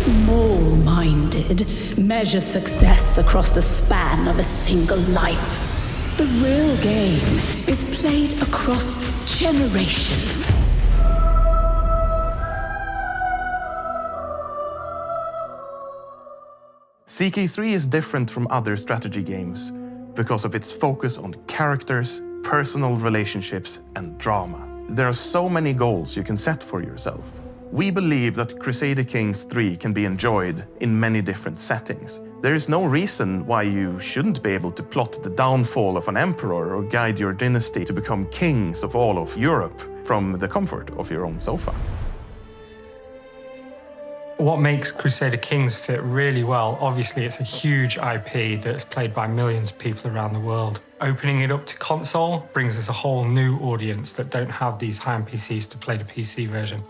small-minded measure success across the span of a single life. The real game is played across generations. CK3 is different from other strategy games because of its focus on characters, personal relationships, and drama. There are so many goals you can set for yourself. We believe that Crusader Kings III can be enjoyed in many different settings. There is no reason why you shouldn't be able to plot the downfall of an emperor or guide your dynasty to become kings of all of Europe from the comfort of your own sofa. What makes Crusader Kings fit really well, obviously it's a huge IP that's played by millions of people around the world. Opening it up to console brings us a whole new audience that don't have these high-end PCs to play the PC version.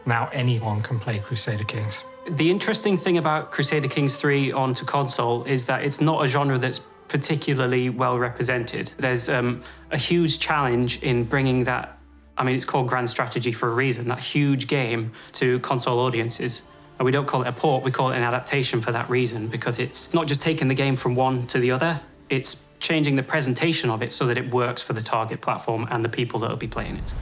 Now anyone can play Crusader Kings. The interesting thing about Crusader Kings III onto console is that it's not a genre that's particularly well represented. There's a huge challenge in bringing that, I mean, it's called grand strategy for a reason, that huge game to console audiences. And we don't call it a port, we call it an adaptation for that reason, because it's not just taking the game from one to the other, it's changing the presentation of it so that it works for the target platform and the people that will be playing it.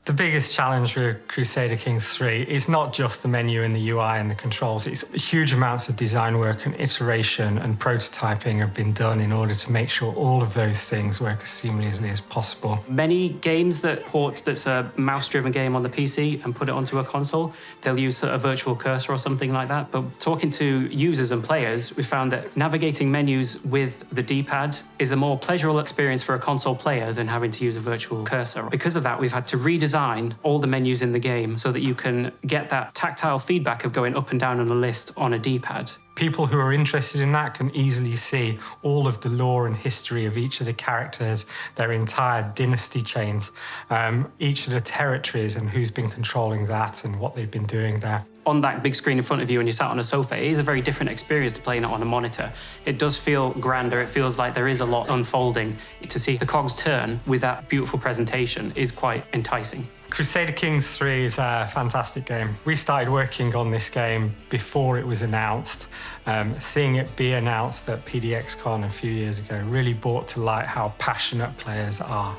The biggest challenge with Crusader Kings III is not just the menu and the UI and the controls, it's huge amounts of design work and iteration and prototyping have been done in order to make sure all of those things work as seamlessly as possible. Many games that port that's a mouse-driven game on the PC and put it onto a console, they'll use a virtual cursor or something like that. But talking to users and players, we found that navigating menus with the D-pad is a more pleasurable experience for a console player than having to use a virtual cursor. Because of that, we've had to redesign all the menus in the game so that you can get that tactile feedback of going up and down on a list on a D-pad. People who are interested in that can easily see all of the lore and history of each of the characters, their entire dynasty chains, each of the territories and who's been controlling that and what they've been doing there. On that big screen in front of you when you're sat on a sofa, it is a very different experience to playing it on a monitor. It does feel grander, it feels like there is a lot unfolding. To see the cogs turn with that beautiful presentation is quite enticing. Crusader Kings III is a fantastic game. We started working on this game before it was announced. Seeing it be announced at PDXCon a few years ago really brought to light how passionate players are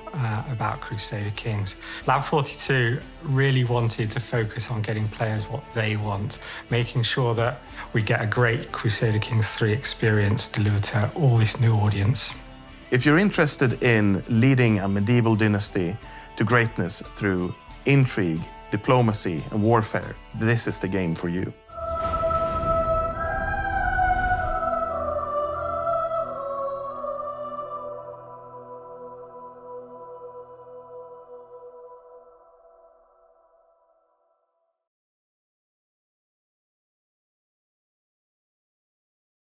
about Crusader Kings. Lab 42 really wanted to focus on getting players what they want, making sure that we get a great Crusader Kings III experience delivered to all this new audience. If you're interested in leading a medieval dynasty to greatness through intrigue, diplomacy, and warfare, this is the game for you.